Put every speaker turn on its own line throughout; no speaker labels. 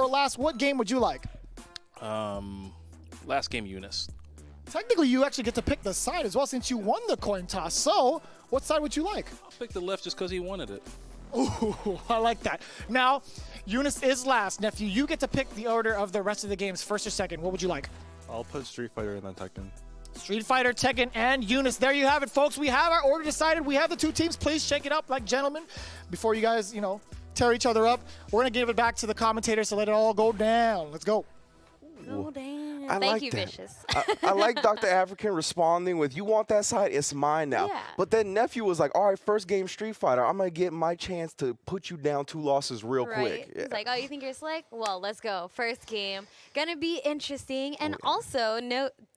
or last, what game would you like?
Last game, Eunice.
Technically, you actually get to pick the side as well since you won the coin toss. So, what side would you like?
I'll pick the left just because he wanted it.
Ooh, I like that. Now, Eunice is last. Nephew, you get to pick the order of the rest of the games, first or second. What would you like?
I'll put Street Fighter and then Tekken.
Street Fighter, Tekken, and Eunice. There you have it, folks. We have our order decided. We have the two teams. Please shake it up like gentlemen before you guys, tear each other up. We're going to give it back to the commentators to let it all go down. Let's go.
Go down.
I
Thank
like
you,
that.
Vicious.
I like Docta Afrikan responding with, you want that side? It's mine now.
Yeah.
But then Nephew was like, all right, first game Street Fighter. I'm going to get my chance to put you down 2 losses real quick.
He's like, oh, you think you're slick? Well, let's go. First game. Gonna be interesting. And also,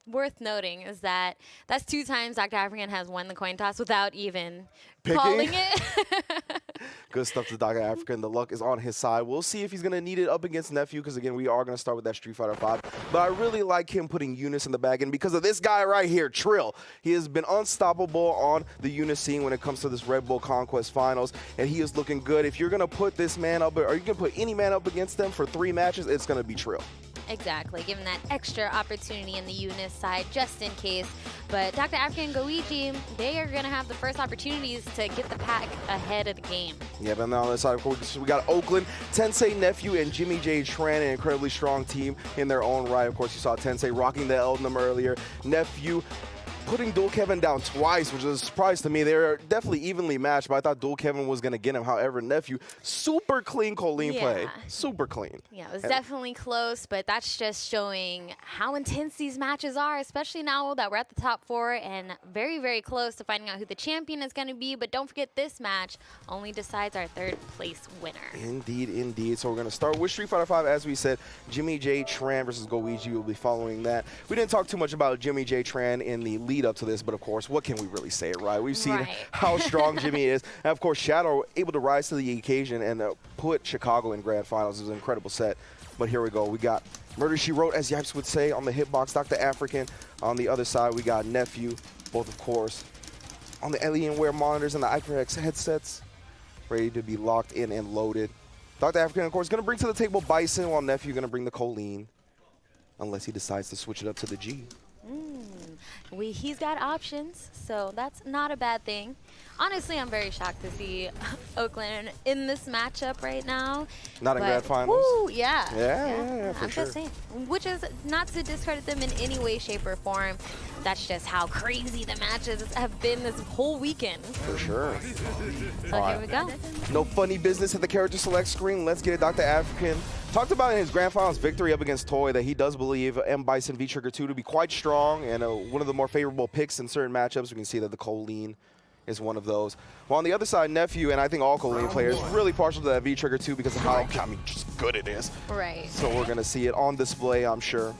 worth noting is that that's 2 times Docta Afrikan has won the coin toss without even calling it.
Good stuff to Docta Afrikan. The luck is on his side. We'll see if he's going to need it up against Nephew because, again, we are going to start with that Street Fighter 5. But I really like him putting Eunice in the bag. And because of this guy right here, Trill, he has been unstoppable on the Eunice scene when it comes to this Red Bull Conquest Finals. And he is looking good. If you're going to put this man up, or you can put any man up against them for 3 matches, it's going to be Trill.
Exactly, giving that extra opportunity in the Eunice side just in case. But Docta Afrikan and Goichi, they are going to have the first opportunities to get the pack ahead of the game.
Yeah, but on the other side, of course, we got Oakland, Tensei, Nephew, and Jimmy J. Tran, an incredibly strong team in their own right. Of course, you saw Tensei rocking the Eldnum earlier. Nephew putting Dual Kevin down twice, which is a surprise to me. They're definitely evenly matched, but I thought Dual Kevin was going to get him. However, Nephew, super clean Kolin play. Super clean.
Yeah, it was definitely close, but that's just showing how intense these matches are, especially now that we're at the top 4 and very, very close to finding out who the champion is going to be. But don't forget, this match only decides our 3rd place winner.
Indeed, indeed. So we're going to start with Street Fighter 5. As we said, Jimmy J. Tran versus Goichi will be following that. We didn't talk too much about Jimmy J. Tran in the lead up to this, but of course, what can we really say, right? We've seen how strong Jimmy is. And of course, Shadow able to rise to the occasion and put Chicago in grand finals. It was an incredible set. But here we go. We got Murder, She Wrote, as Yipes would say, on the hitbox. Docta Afrikan on the other side. We got Nephew, both of course, on the Alienware monitors and the HyperX headsets, ready to be locked in and loaded. Docta Afrikan, of course, going to bring to the table Bison, while Nephew going to bring the Kolin, unless he decides to switch it up to the G.
He's got options, so that's not a bad thing. Honestly, I'm very shocked to see Oakland in this matchup right now.
Not in grand finals?
Woo, yeah.
Yeah, for
I'm
sure.
just saying. Which is not to discredit them in any way, shape, or form. That's just how crazy the matches have been this whole weekend.
For sure.
So here we go.
No funny business at the character select screen. Let's get it. Docta Afrikan talked about in his grand finals victory up against Toy that he does believe M. Bison V Trigger 2 to be quite strong and one of the more favorable picks in certain matchups. We can see that the Kolin is one of those. Well, on the other side, Nephew, and I think all Kolin players, really partial to that V Trigger 2 because of how, just good it is.
Right.
So we're going to see it on display, I'm sure.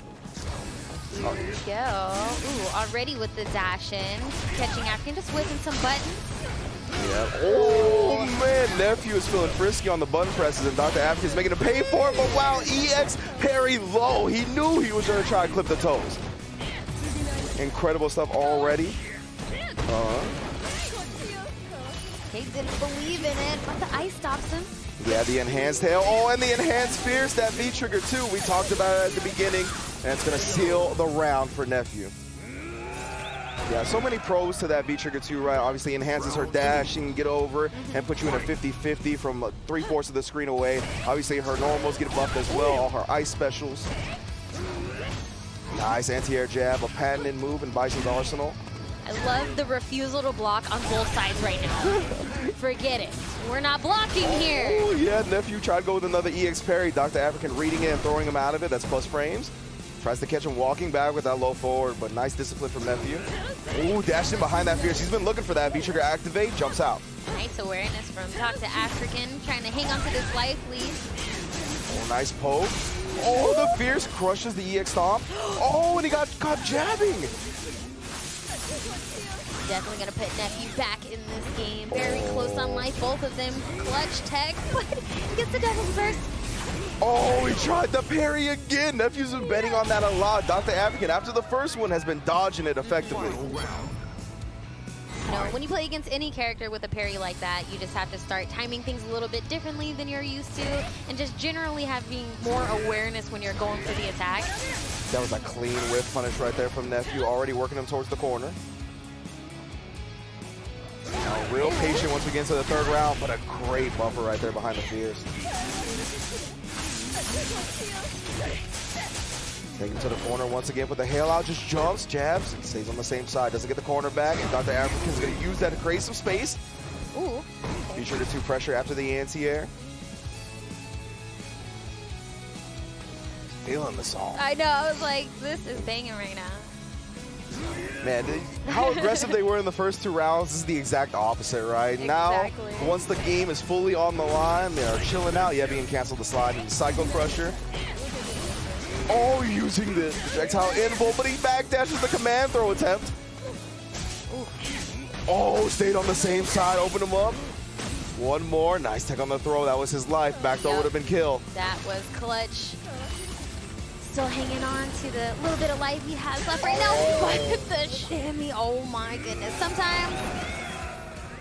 Here we go. Ooh, already with the dash in. Catching Afrikan, just whipping some buttons.
Yeah. Oh, man. Nephew is feeling frisky on the button presses, and Docta Afrikan is making him pay for it. But wow, EX parry low. He knew he was going to try to clip the toes. Incredible stuff already.
He didn't believe in it, but the ice stops him.
Yeah, the enhanced hail. Oh, and the enhanced fierce, that V Trigger 2. We talked about it at the beginning, and it's going to seal the round for Nephew. Yeah, so many pros to that V Trigger 2, right? Obviously enhances her dash, she can get over and put you in a 50-50 from 3/4 of the screen away. Obviously her normals get buffed as well, all her ice specials. Nice anti-air jab, a patented move in Bison's arsenal.
I love the refusal to block on both sides right now. Forget it. We're not blocking here.
Oh, yeah, Nephew tried to go with another EX parry. Docta Afrikan reading it and throwing him out of it. That's plus frames. Tries to catch him walking back with that low forward, but nice discipline from Nephew. Ooh, dashed in behind that fierce. He's been looking for that. V-trigger activate, jumps out.
Nice awareness from Docta Afrikan, trying to hang on to this life lead.
Oh, nice poke. Oh, the fierce crushes the EX stomp. Oh, and he got caught jabbing.
Definitely going to put Nephew back in this game. Very close on life, both of them. Clutch tech, but he gets the double burst.
Oh, he tried the parry again. Nephew's been betting on that a lot. Docta Afrikan, after the first one, has been dodging it effectively.
You know, when you play against any character with a parry like that, you just have to start timing things a little bit differently than you're used to, and just generally having more awareness when you're going for the attack.
That was a clean whip punish right there from Nephew, already working him towards the corner. Now, real patient once we get into the third round, but a great buffer right there behind the fears. Take him to the corner once again with the hail out, just jumps, jabs, and stays on the same side. Doesn't get the corner back, and Docta Afrikan's going to use that to create some space.
Ooh.
V-trigger 2 pressure after the anti-air. Feeling the song.
I know, I was like, this is banging right now.
Man, how aggressive they were in the first 2 rounds is the exact opposite, right?
Exactly.
Now, once the game is fully on the line, they are chilling out. Yeah, being canceled the slide into Psycho Crusher. Oh, using the projectile invul, but he backdashes the command throw attempt.
Ooh.
Oh, stayed on the same side, opened him up. One more, nice tech on the throw. That was his life. Back throw would have been kill.
That was clutch. Still hanging on to the little bit of life he has left right now. But the shimmy, oh my goodness. Sometimes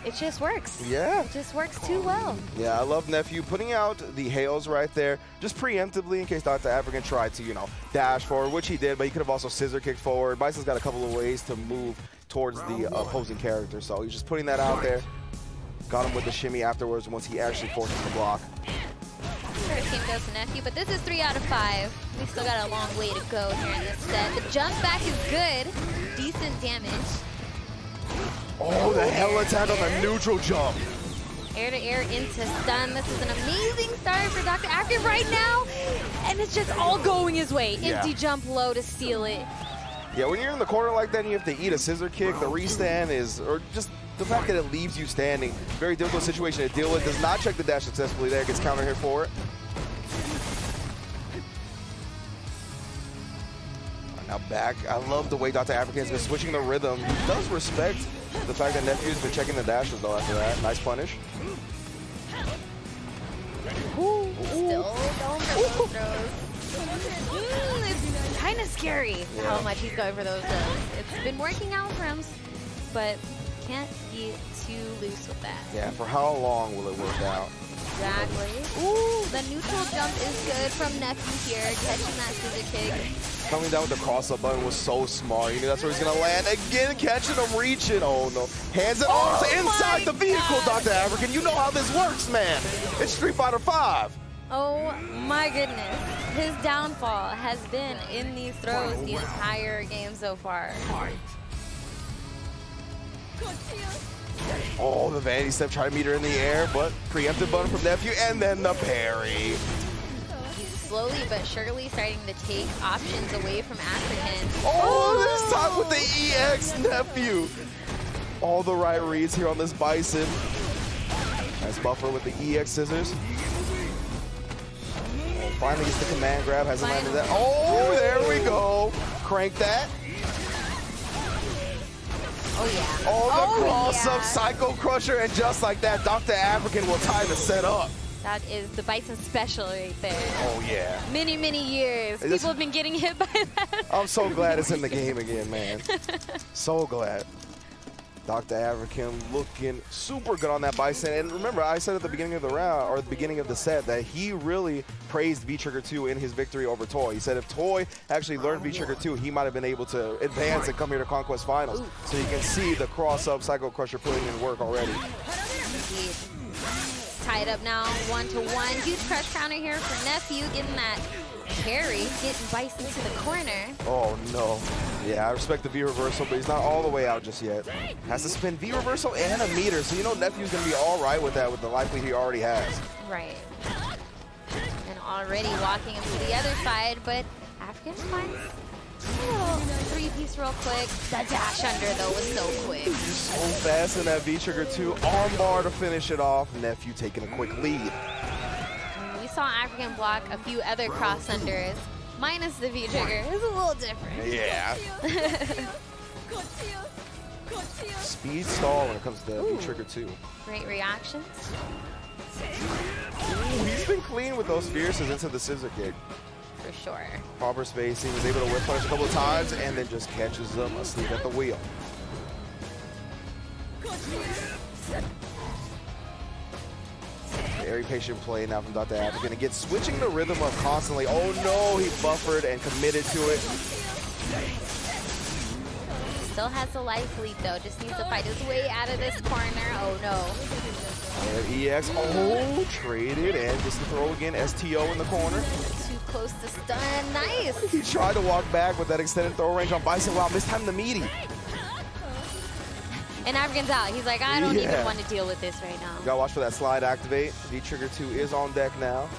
it just works.
Yeah.
It just works too well.
Yeah, I love Nephew putting out the hails right there, just preemptively in case Docta Afrikan tried to, you know, dash forward, which he did, but he could have also scissor kicked forward. Bison's got a couple of ways to move towards the opposing character, so he's just putting that out there. Got him with the shimmy afterwards once he actually forces the block.
First game goes to Nephew, but this is 3 out of 5. We still got a long way to go here in this set. The jump back is good. Decent damage.
Oh, the hell attack on the neutral jump.
Air to air into stun. This is an amazing start for Docta Afrikan right now. And it's just all going his way. Empty jump low to steal it.
Yeah, when you're in the corner like that and you have to eat a scissor kick, the restand is, or just the fact that it leaves you standing, very difficult situation to deal with. Does not check the dash successfully there, gets counter hit for it. Now back, I love the way Docta Afrikan's been switching the rhythm. He does respect the fact that Nephew's been checking the dashes though after that. Nice punish.
Ooh, still going for those throws. It's kind of scary how much he's going for those throws. It's been working out for him, but can't be too loose with that.
Yeah, for how long will it work out?
Exactly. Ooh, the neutral jump is good from Nephew here, catching that scissor kick.
Coming down with the cross-up button was so smart. You knew that's where he's going to land. Again, catching him, reaching. Oh, no. Hands and arms inside the vehicle, Docta Afrikan. You know how this works, man. It's Street Fighter 5.
Oh, my goodness. His downfall has been in these throws the entire game so far.
Oh, the vanity step, try to meet her in the air, but preemptive button from Nephew, and then the parry.
Slowly but surely starting to take options away from Afrikan.
Oh, this time with the EX Nephew. All the right reads here on this Bison. Nice buffer with the EX scissors. Oh, finally gets the command grab, hasn't landed that. Oh, there we go. Crank that.
Oh, yeah.
Oh, the cross-up Psycho Crusher, and just like that, Docta Afrikan will tie the set up.
That is the Bison special right there.
Oh, yeah.
Many, many years. People have been getting hit by that.
I'm so glad it's in the game again, man. So glad. Docta Afrikan looking super good on that Bison. And remember, I said at the beginning of the round, or the beginning of the set, that he really praised V-Trigger 2 in his victory over Toy. He said if Toy actually learned V-Trigger 2, he might have been able to advance and come here to Conquest Finals. So you can see the cross-up Psycho Crusher putting in work already.
Indeed. Tied up now, 1-to-1. Huge crush counter here for Nephew, getting that carry, getting Bison to the corner.
Oh, no. Yeah, I respect the V-reversal, but he's not all the way out just yet. Has to spin V-reversal and a meter, so you know Nephew's going to be all right with that with the life lead he already has.
Right. And already walking him to the other side, but Afrikan finds a little three-piece real quick. The dash under, though, was so quick.
So fast in that V-Trigger 2. Armbar to finish it off. Nephew taking a quick lead.
We saw Afrikan block a few other cross-unders, minus the V-Trigger. It's a little different.
Yeah. Speed stall when it comes to V-Trigger 2.
Great reactions.
Ooh, he's been clean with those fierces into the scissor kick.
For sure.
Proper spacing, was able to whip punish a couple of times, and then just catches them asleep at the wheel. Very patient play now from Docta Afrikan. Again, switching the rhythm up constantly. Oh no, he buffered and committed to it.
Still has a life lead though. Just needs to fight his way out of this corner. Oh no.
And EX, oh, traded and just to throw again. STO in the corner.
Too close to stun. Nice.
He tried to walk back with that extended throw range on Bison. Wow, missed time the meaty.
And Afrikan's out. He's like, I don't even want to deal with this right now.
You gotta watch for that slide activate. V-Trigger 2 is on deck now.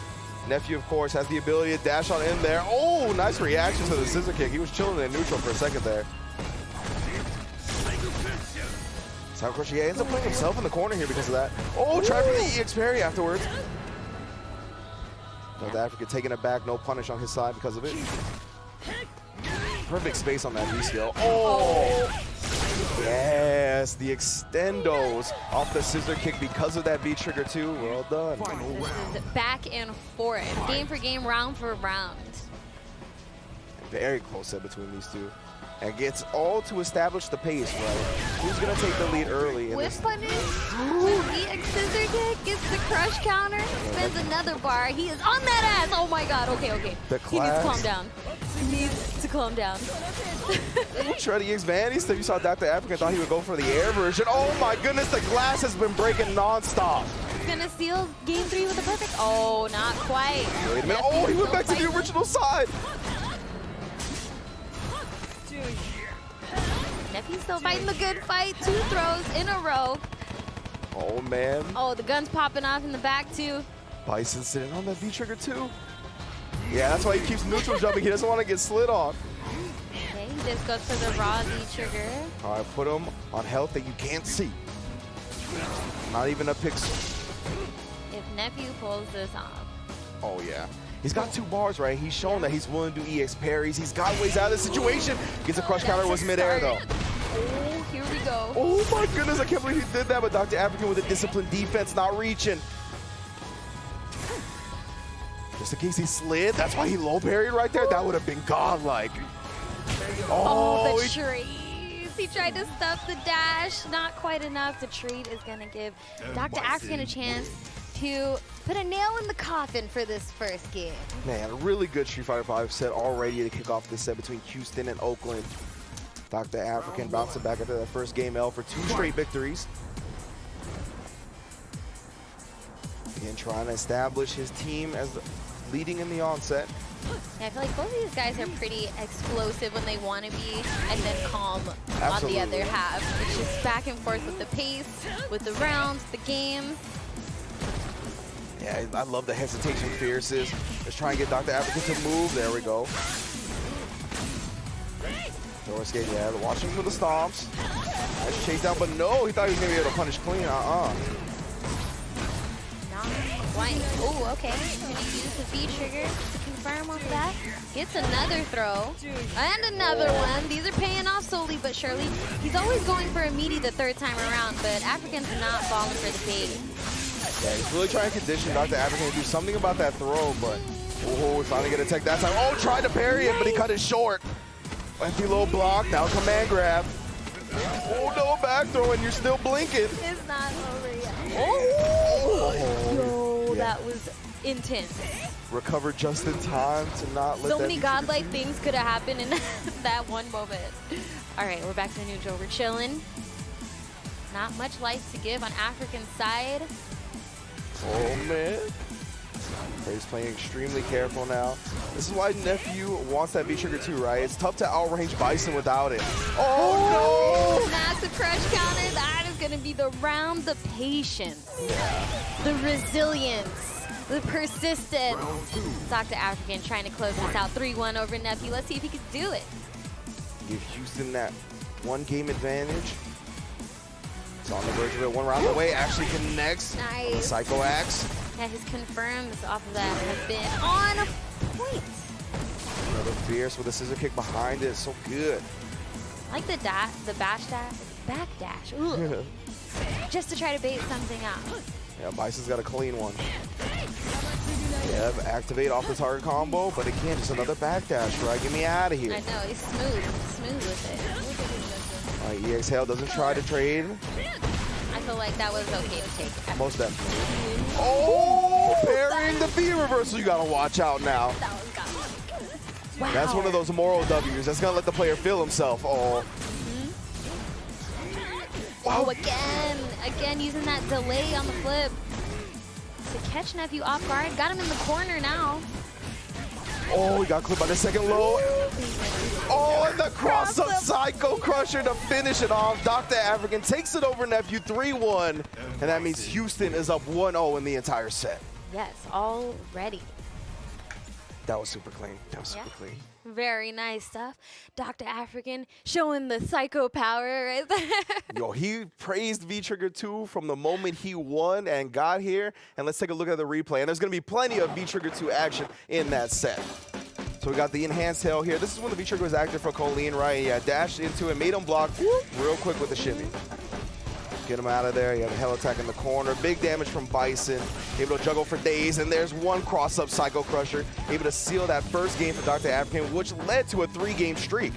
Nephew, of course, has the ability to dash on in there. Oh, nice reaction to the scissor kick. He was chilling in neutral for a second there. So, of course, he ends up putting himself in the corner here because of that. Oh, try for the EX parry afterwards. Docta Afrikan taking it back. No punish on his side because of it. Perfect space on that V-skill. Oh! Yes, the extendos off the scissor kick because of that V-Trigger 2. Well done.
This is back and forth. Game for game, round for round.
Very close set between these two. And gets all to establish the pace, right? Who's going to take the lead early?
Whip punish, the EX scissor kick, gets the crush counter, spins another bar. He is on that ass. Oh my god, okay. He needs to calm down. He needs to calm down.
Try the EX Vanity Step. You saw Docta Afrikan thought he would go for the air version. Oh my goodness, the glass has been breaking nonstop.
He's gonna seal game 3 with a perfect. Oh, not quite.
Wait a minute. Oh, he went back to the original side.
Nephew's still fighting the good fight. 2 throws in a row.
Oh man.
Oh, the gun's popping off in the back too.
Bison sitting on that V-Trigger 2. Yeah, that's why he keeps neutral jumping. He doesn't want to get slid on.
Okay, he just goes for the raw V-Trigger.
All right, put him on health that you can't see. Not even a pixel.
If Nephew pulls this off.
Oh yeah. He's got 2 bars, right? He's shown that he's willing to do EX parries. He's got ways out of the situation. Gets a crush counter, was midair though.
Oh, here we go.
Oh my goodness, I can't believe he did that, but Docta Afrikan with a disciplined defense, not reaching. Just in case he slid, that's why he low parried right there. That would have been godlike.
Oh, the trees. He tried to stuff the dash. Not quite enough. The treat is going to give Docta Afrikan a chance to put a nail in the coffin for this first game.
Man, a really good Street Fighter 5 set already to kick off this set between Houston and Oakland. Docta Afrikan bouncing back after that first game L for 2 straight victories. Again, trying to establish his team as leading in the onset.
Yeah, I feel like both of these guys are pretty explosive when they want to be, and then calm
Absolutely.
on the other half. It's just back and forth with the pace, with the rounds, the games.
Yeah, I love the hesitation fierces. Let's try and get Docta Afrikan to move. There we go. Door escape, yeah, watching for the stomps. Nice chase down, but no, he thought he was going to be able to punish clean.
Not quite. Oh, okay. Gonna use the V-Trigger to confirm off that. Gets another throw. And another one. These are paying off slowly but surely. He's always going for a meaty the 3rd time around, but Afrikan's not falling for the bait.
Yeah, he's really trying to condition Docta Afrikan to do something about that throw, but oh, we finally get a tech that time. Oh, tried to parry it, but he cut it short. Empty low block, now command grab. Oh, no, back throw, and you're still blinking.
It's not over yet.
Oh!
Yo, that was intense.
Recovered just in time to not let
So
that
many godlike things could have happened in that one moment. All right, we're back to neutral. We're chilling. Not much life to give on Afrikan's side.
Oh, man. He's playing extremely careful now. This is why Nephew wants that V-Trigger too, right? It's tough to outrange Bison without it. Oh, no!
Massive crush counter. That is going to be the round. The patience, the resilience, the persistence. Docta Afrikan trying to close this out 3-1 over Nephew. Let's see if he can do it.
Give Houston that 1 game advantage. It's on the verge of it. 1 round away. Actually connects.
Nice.
The Psycho Axe.
Yeah, his confirms off of that have been on point.
Another fierce with a scissor kick behind it. So good.
I like the back dash. Ooh. Just to try to bait something out.
Yeah, Bison's got a clean one. Yeah, activate off the target combo, but again, just another backdash, right? Get me out of here.
I know, he's smooth with it.
All right, EX Hell doesn't try to trade.
I feel like that was okay to take.
Most definitely. Oh, parrying the V reversal. You got to watch out now.
That was good. Wow.
That's one of those moral W's. That's going to let the player feel himself. Oh. Wow.
Oh, again using that delay on the flip to catch Nephew off guard. Got him in the corner now.
Oh, he got clipped by the second low. Oh, and the cross-up Psycho Crusher to finish it off. Docta Afrikan takes it over Nephew 3-1, and that means Houston is up 1-0 in the entire set.
Yes, already.
That was super clean. That was super clean.
Very nice stuff. Docta Afrikan showing the psycho power right there.
Yo, he praised V-Trigger 2 from the moment he won and got here. And let's take a look at the replay. And there's going to be plenty of V-Trigger 2 action in that set. So we got the enhanced tail here. This is when the V-Trigger was active for Kolin, right? Yeah, dashed into it, made him block real quick with the shimmy. Get him out of there. You have a hell attack in the corner. Big damage from Bison. Able to juggle for days. And there's one cross-up Psycho Crusher. Able to seal that first game for Docta Afrikan, which led to a 3-game streak.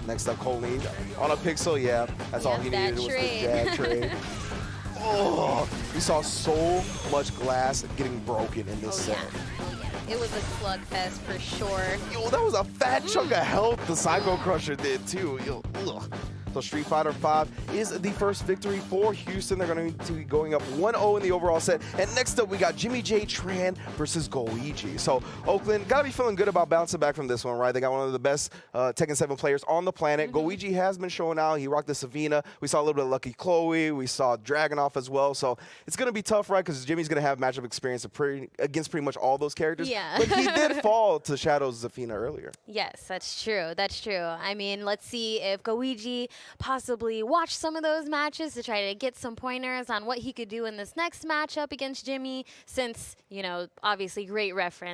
Next up, Kolin on a pixel. Yeah, that's all he needed was the jab trade. Oh, we saw so much glass getting broken in this set.
Yeah. It was a slugfest for sure.
Yo, that was a fat chunk of health the Psycho Crusher did too. Yo, ugh. So Street Fighter 5 is the first victory for Houston. They're going to be going up 1-0 in the overall set. And next up, we got Jimmy J Tran versus Goiji. So Oakland got to be feeling good about bouncing back from this one, right? They got one of the best Tekken 7 players on the planet. Goiji has been showing out. He rocked the Savina. We saw a little bit of Lucky Chloe. We saw Dragonoff as well. So it's going to be tough, right? Because Jimmy's going to have matchup experience against pretty much all those characters.
Yeah.
But he did fall to Shadow's Zafina earlier.
Yes, that's true. That's true. I mean, let's see if Goiji possibly watch some of those matches to try to get some pointers on what he could do in this next matchup against Jimmy, since, you know, obviously great reference.